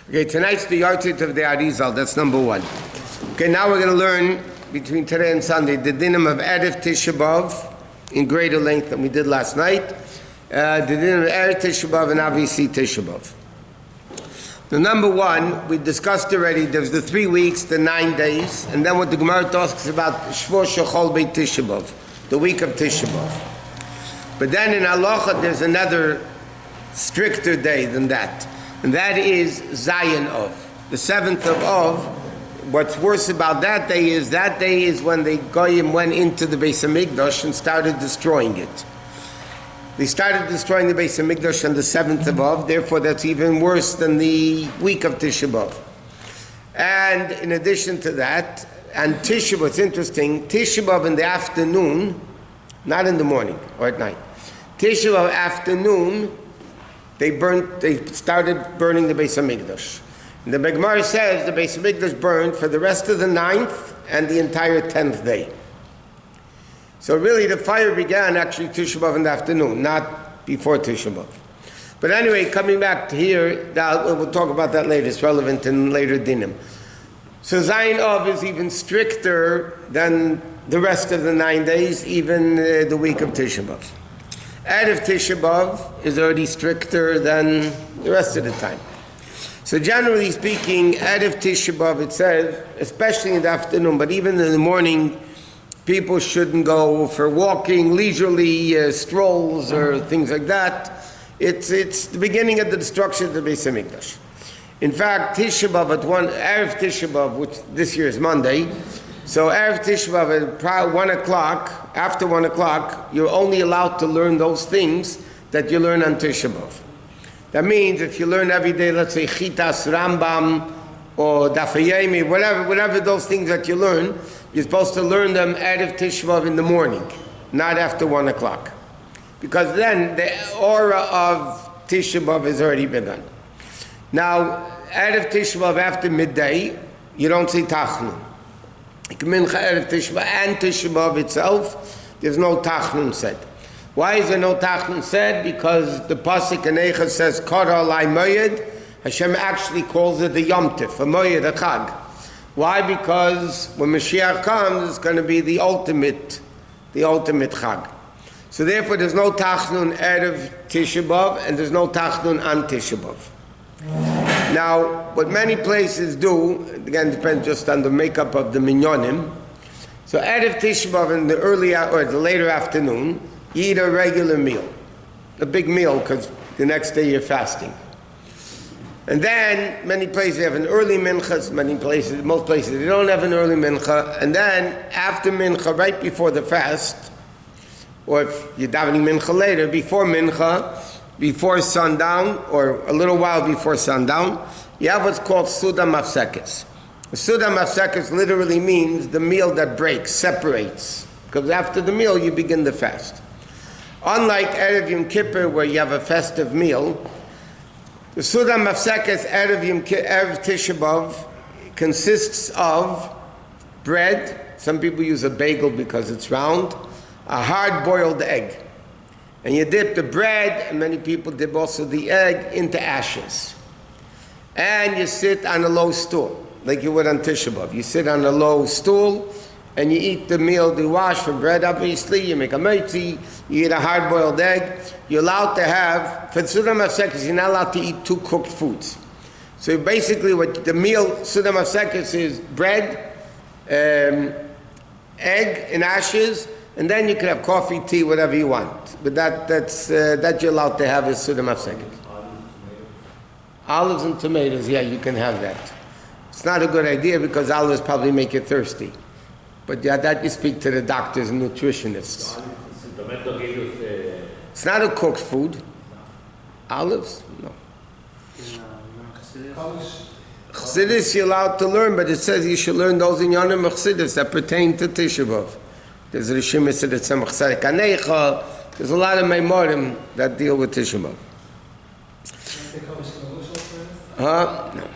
Okay, tonight's the Yartzeit of the Arizal, that's number one. Okay, now we're going to learn, between today and Sunday, the dinim of Erev Tisha B'Av in greater length than we did last night. The dinim of Erev Tisha B'Av and obviously Tisha B'Av. The number one, we discussed already, there's the 3 weeks, the 9 days, and then what the Gemara talks about, Shvo Shechol Beit Tisha B'Av, the week of Tisha B'Av. But then in halacha, there's another stricter day than that. And that is Zayin of. The 7th of Av. What's worse about that day is when the Goyim went into the Beis Hamikdash and started destroying it. They started destroying the Beis Hamikdash on the 7th of Av, therefore that's even worse than the week of Tisha B'Av. And in addition to that, and Tisha B'Av, what's interesting, Tisha B'Av in the afternoon, not in the morning or at night, Tisha B'Av afternoon, they started burning the Beis Hamikdash. And the Gemara says the Beis Hamikdash burned for the rest of the 9th and the entire 10th day. So really the fire began actually Tisha B'Av in the afternoon, not before Tisha B'Av. But anyway, coming back to here, we'll talk about that later, it's relevant in later dinim. So Zayin Av is even stricter than the rest of the 9 days, even the week of Tisha B'Av. Erev Tisha B'Av is already stricter than the rest of the time. So generally speaking, Erev Tisha B'Av, it says, especially in the afternoon, but even in the morning, people shouldn't go for walking, leisurely strolls or things like that. It's the beginning of the destruction of the Beis Hamikdash. In fact, Tisha B'Av Erev Tisha B'Av, which this year is Monday, so Erev Tisha B'Av at 1 o'clock, after 1 o'clock, you're only allowed to learn those things that you learn on Tisha B'Av. That means if you learn every day, let's say Chitas, Rambam, or Daf Yomi, whatever those things that you learn, you're supposed to learn them Erev Tisha B'Av in the morning, not after 1 o'clock. Because then the aura of Tisha B'Av has already begun. Now, Erev Tisha B'Av after midday, you don't say Tachnun. Mincha Erev Tisha B'Av and Tisha B'Av itself, there's no Tachnun said. Why is there no Tachnun said? Because the Pasuk in Eicha says, Kara Lai Moyed, Hashem actually calls it the Yom Tif, a Moyed, a Chag. Why? Because when Mashiach comes, it's going to be the ultimate Chag. So therefore there's no Tachnun Erev Tisha B'Av, and there's no Tachnun on Tisha B'Av. Now, what many places do, again, depends just on the makeup of the minyanim. So, Erev Tisha B'Av in the early or the later afternoon, you eat a regular meal, a big meal, because the next day you're fasting. And then many places have an early mincha. Most places they don't have an early mincha. And then after mincha, right before the fast, or if you're davening mincha later, before mincha, before sundown, or a little while before sundown, you have what's called Seuda Hamafseket. Seuda Hamafseket literally means the meal that breaks, separates. Because after the meal, you begin the fast. Unlike Erev Yom Kippur, where you have a festive meal, the Seuda Hamafseket Erev Tisha B'Av consists of bread. Some people use a bagel because it's round. A hard-boiled egg. And you dip the bread, and many people dip also the egg, into ashes. And you sit on a low stool, like you would on Tisha B'Av. You sit on a low stool, and you eat the meal, you wash for bread, obviously, you make a motzi, you eat a hard-boiled egg. You're allowed to have, for Seuda Hamafseket, you're not allowed to eat 2 cooked foods. So basically what the meal, Seuda Hamafseket, is bread, egg in ashes, and then you can have coffee, tea, whatever you want. But that you're allowed to have is Seuda Hamafseket. Olives and tomatoes, yeah, you can have that. It's not a good idea because olives probably make you thirsty. But yeah, that you speak to the doctors and nutritionists. It's not a cooked food. Olives? No. Chassidus you're allowed to learn, but it says you should learn those in Yonim Chassidus that pertain to Tisha B'Av. There's Rishim Yisrael Tzemach Tzarek Anecha. There's a lot of Meimorim that deal with Tisha B'Av. No.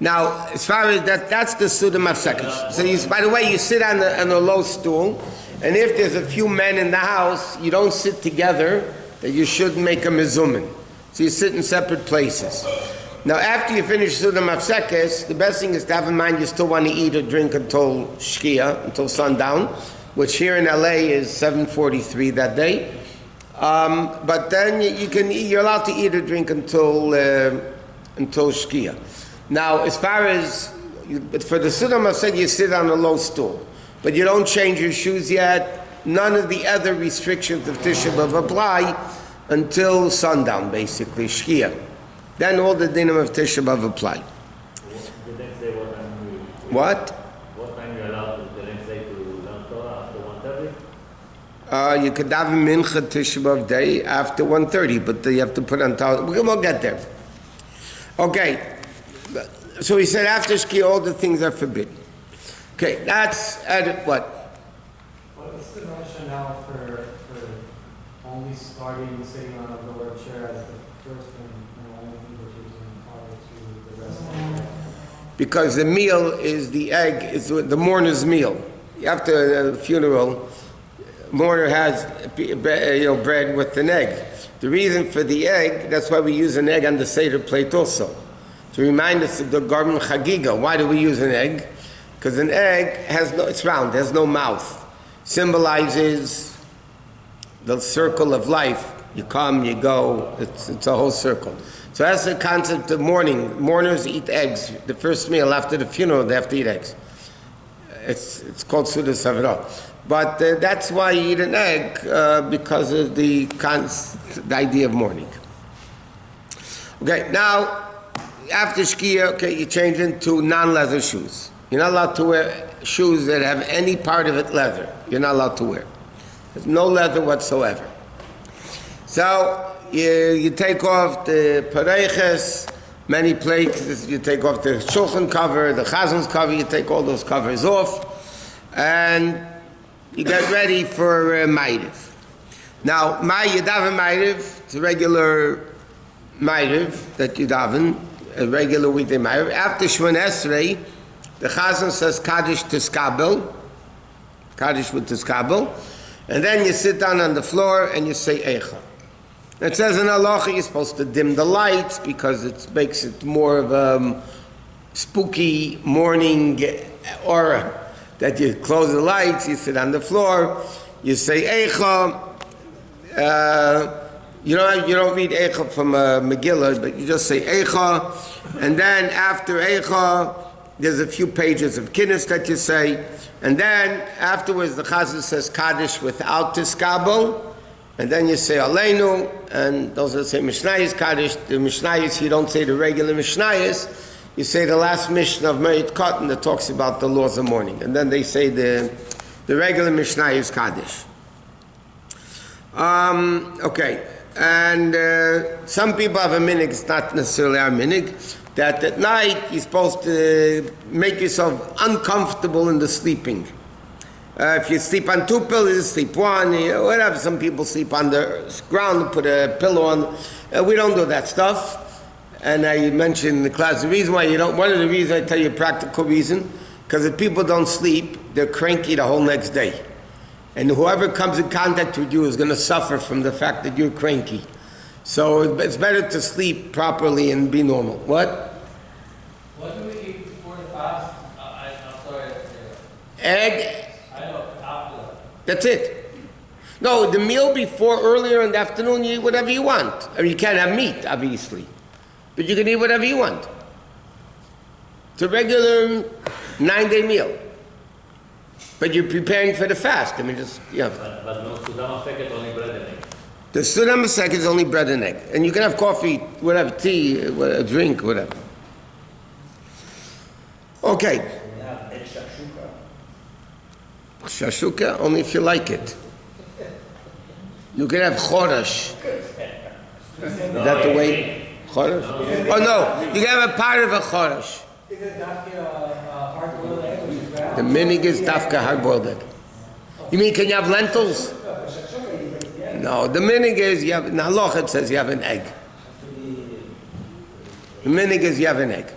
Now, as far as that's the Seuda Hamafseket. So, by the way, you sit on a low stool, and if there's a few men in the house, you don't sit together, that you shouldn't make a mezumin. So you sit in separate places. Now, after you finish Seuda Hamafseket, the best thing is to have in mind you still want to eat or drink until Shkia, until sundown, which here in LA is 7:43 that day. But then you're allowed to eat or drink until Shkia. Now, as far as for the Seuda Hamafseket, you sit on a low stool, but you don't change your shoes yet. None of the other restrictions of Tisha B'Av apply until sundown, basically Shkia. Then all the dinim of Tisha B'Av apply. The next day, what time What? What time you allowed the next day to learn Torah after 1:30? You could have a mincha Tisha B'Av day after 1:30, but you have to put on Torah. We'll get there. Okay. So he said after Shkia all the things are forbidden. Okay, that's what? What's the rationale for only starting sitting on a lower chair as the first and only thing that you're doing prior to the rest of the day? Because the meal is the egg, is the mourner's meal. After the funeral, mourner has bread with an egg. The reason for the egg, that's why we use an egg on the Seder plate also. To remind us of the Garmin Chagiga. Why do we use an egg? Because an egg it's round, has no mouth. Symbolizes the circle of life. You come, you go, it's a whole circle. So that's the concept of mourning. Mourners eat eggs. The first meal after the funeral, they have to eat eggs. It's called Seuda Savra. But that's why you eat an egg, because of the idea of mourning. Okay, now, after Shkia, you change into non-leather shoes. You're not allowed to wear shoes that have any part of it leather. You're not allowed to wear. There's no leather whatsoever. So you take off the pareiches, many places, you take off the shulchan cover, the chazan's cover, you take all those covers off, and you get ready for Ma'ariv. Now, you daven Ma'ariv, it's a regular Ma'ariv that you daven, a regular weekday Ma'ariv. After Shemon Esrei, the chazan says Kaddish Tiskabel, Kaddish with Tiskabel, and then you sit down on the floor and you say Eicha. It says in halacha you're supposed to dim the lights because it makes it more of a spooky morning aura. That you close the lights, you sit on the floor, you say Eicha. You don't read Eicha from Megillah, but you just say Eicha, and then after Eicha, there's a few pages of Kiddush that you say, and then afterwards the Chazan says Kaddish without Tiskabel, and then you say Aleinu, and those that say Mishnayos Kaddish, the Mishnayos, you don't say the regular Mishnayos, you say the last Mishnah of Merit Cotton that talks about the laws of mourning, and then they say the regular Mishnayos Kaddish. Okay. And some people have a minig, it's not necessarily our minig, that at night you're supposed to make yourself uncomfortable in the sleeping. If you sleep on two pillows, sleep one, whatever. Some people sleep on the ground, put a pillow on. We don't do that stuff. And I mentioned in the class the reason why you don't, one of the reasons I tell you a practical reason, because if people don't sleep, they're cranky the whole next day. And whoever comes in contact with you is going to suffer from the fact that you're cranky. So it's better to sleep properly and be normal. What? What do we eat before the fast? I'm sorry. Egg. I know, after. That's it. No, the meal before, earlier in the afternoon, you eat whatever you want. I mean, you can't have meat, obviously. But you can eat whatever you want. It's a regular 9-day meal. But you're preparing for the fast. I mean, just, yeah. But no Seuda Hamafseket, only bread and egg. The Seuda Hamafseket is only bread and egg. And you can have coffee, whatever, tea, a drink, whatever. Okay. We have egg shashuka. Shashuka, only if you like it. You can have chodesh. Is that the way? Chodesh? Oh no, you can have a part of a chodesh. Is it dafka hard-boiled egg, which is bad? The minig is dafka hard-boiled egg. You mean can you have lentils? No, the minig is you have, in halacha it says you have an egg. The minig is you have an egg.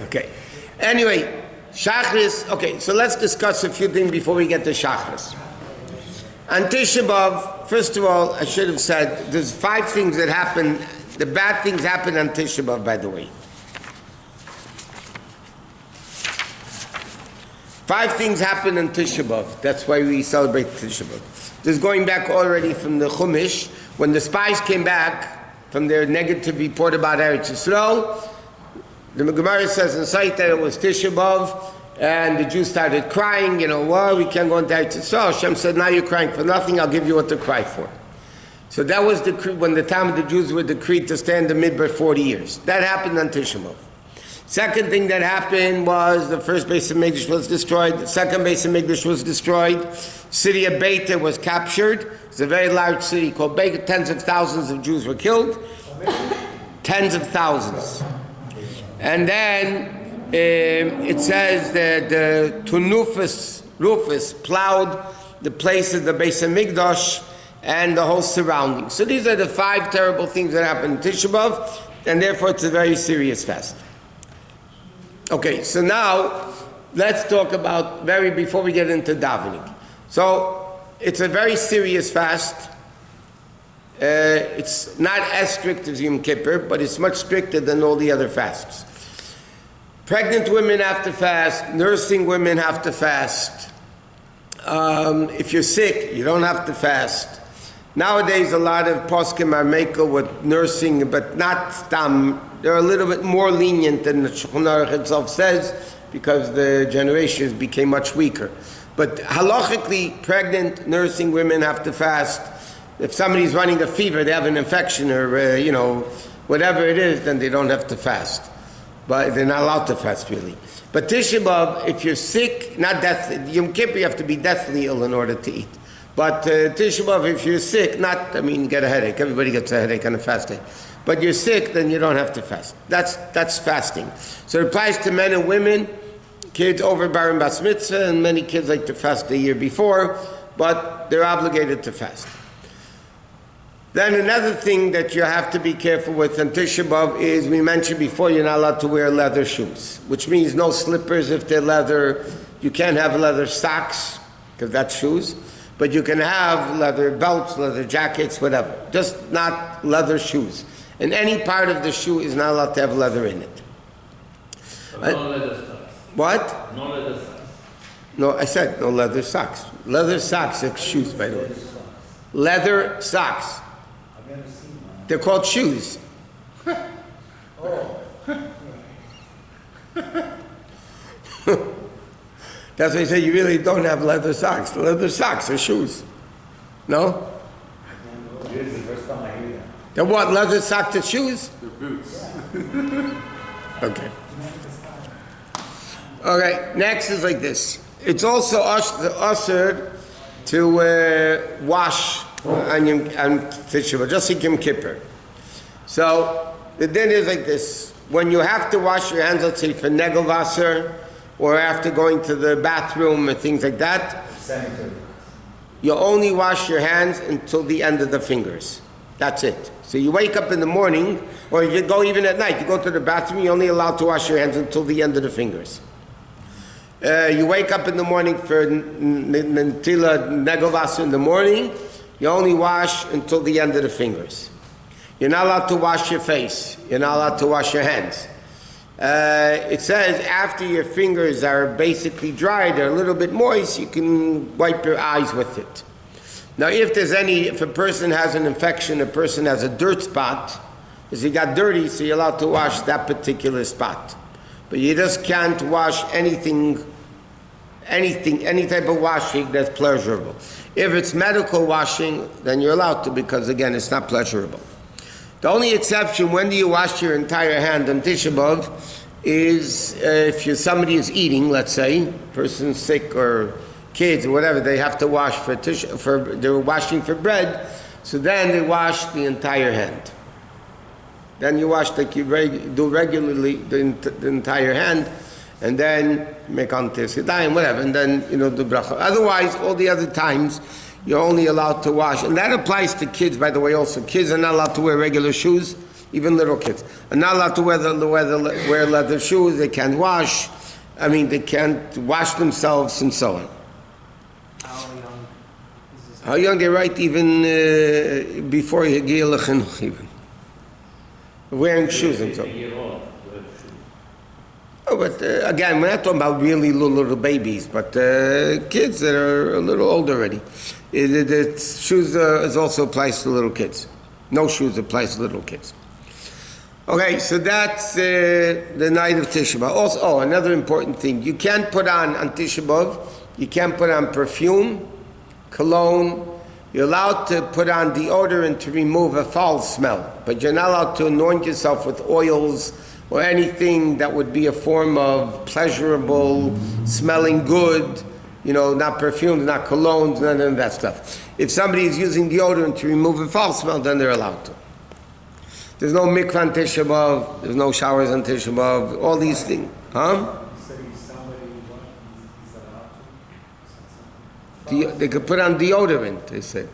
Okay. Anyway, Shachris, okay, so let's discuss a few things before we get to Shachris. On Tisha B'Av, first of all, I should have said, there's 5 things that happen The bad things happen on Tisha B'Av, by the way. 5 things happen on Tisha B'Av. That's why we celebrate Tisha B'Av. This is going back already from the Chumash. When the spies came back from their negative report about Eretz Yisrael, the Gemara says in Sait that it was Tisha B'Av, and the Jews started crying, well, we can't go into Eretz Yisrael. Hashem said, now you're crying for nothing, I'll give you what to cry for. So that was when the time of the Jews were decreed to stay in the Midbar 40 years. That happened on Tisha B'Av. Second thing that happened was the first Bais Din was destroyed, the second Bais Din was destroyed, city of Beit was captured. It's a very large city called Beit. Tens of thousands of Jews were killed. Tens of thousands. And then it says that the Rufus plowed the place of the Beis Hamikdash and the whole surrounding. So these are the 5 terrible things that happened in Tisha B'Av, and therefore it's a very serious fast. Okay, so now let's talk about before we get into davening. So it's a very serious fast. It's not as strict as Yom Kippur, but it's much stricter than all the other fasts. Pregnant women have to fast. Nursing women have to fast. If you're sick, you don't have to fast. Nowadays, a lot of poskim are makel with nursing, but not stam. They're a little bit more lenient than the Shulchan Aruch itself says, because the generations became much weaker. But halachically, pregnant nursing women have to fast. If somebody's running a fever, they have an infection, or whatever it is, then they don't have to fast. But they're not allowed to fast, really. But Tisha B'Av, if you're sick, not deathly, Yom Kippur you have to be deathly ill in order to eat. But Tisha B'Av, if you're sick, you get a headache. Everybody gets a headache on a fast day. But you're sick, then you don't have to fast. That's fasting. So it applies to men and women, kids over bar and bas mitzvah, and many kids like to fast the year before, but they're obligated to fast. Then another thing that you have to be careful with on Tisha B'Av is, we mentioned before, you're not allowed to wear leather shoes, which means no slippers if they're leather. You can't have leather socks, because that's shoes. But you can have leather belts, leather jackets, whatever. Just not leather shoes. And any part of the shoe is not allowed to have leather in it. No leather socks. What? No leather socks. No, I said no leather socks. Leather socks are shoes, by the way. Leather socks. I've never seen one. They're called shoes. Oh. That's why I say you really don't have leather socks. Leather socks are shoes. No? This is the first time I hear that. They're what? Leather socks are shoes? The boots. Okay. Okay, next is like this. It's also usher to wash on Tisha B'Av, just like Yom Kippur. So the din is like this. When you have to wash your hands, let's say for negelwasser, or after going to the bathroom or things like that, Sanitary. you only wash your hands until the end of the fingers. That's it. So you wake up in the morning, or you go even at night, you go to the bathroom, you're only allowed to wash your hands until the end of the fingers. You wake up in the morning for Nentila Negelwasser in the morning, you only wash until the end of the fingers. You're not allowed to wash your face. You're not allowed to wash your hands. It says after your fingers are basically dry, they're a little bit moist, you can wipe your eyes with it. Now if a person has an infection, a person has a dirt spot, because he got dirty, so you're allowed to wash that particular spot. But you just can't wash any type of washing that's pleasurable. If it's medical washing, then you're allowed to, because again, it's not pleasurable. The only exception, when do you wash your entire hand on Tisha B'Av, is if somebody is eating, let's say, person's sick or kids or whatever, they have to wash they're washing for bread, so then they wash the entire hand. Then you wash like you do regularly the entire hand, and then make on Tisha, whatever, and then do bracha. Otherwise, all the other times, you're only allowed to wash. And that applies to kids, by the way, also. Kids are not allowed to wear regular shoes, even little kids. Are not allowed to wear leather shoes, they can't wash. They can't wash themselves and so on. How young is this? How young they write even before Yegil Chinuch even. wearing shoes and so. A year old to have shoes. Oh, but again, we're not talking about really little babies, but kids that are a little older already. The shoes is also applies to little kids. No shoes applies to little kids. Okay, so that's the night of Tisha B'Av. Also, another important thing. You can't put on Tisha B'Av, you can't put on perfume, cologne. You're allowed to put on deodorant to remove a foul smell, but you're not allowed to anoint yourself with oils or anything that would be a form of pleasurable, smelling good, not perfumes, not colognes, none of that stuff. If somebody is using deodorant to remove a foul smell, then they're allowed to. There's no mikvah on Tisha B'Av, there's no showers on Tisha B'Av, all these things. Huh? They could put on deodorant, they said.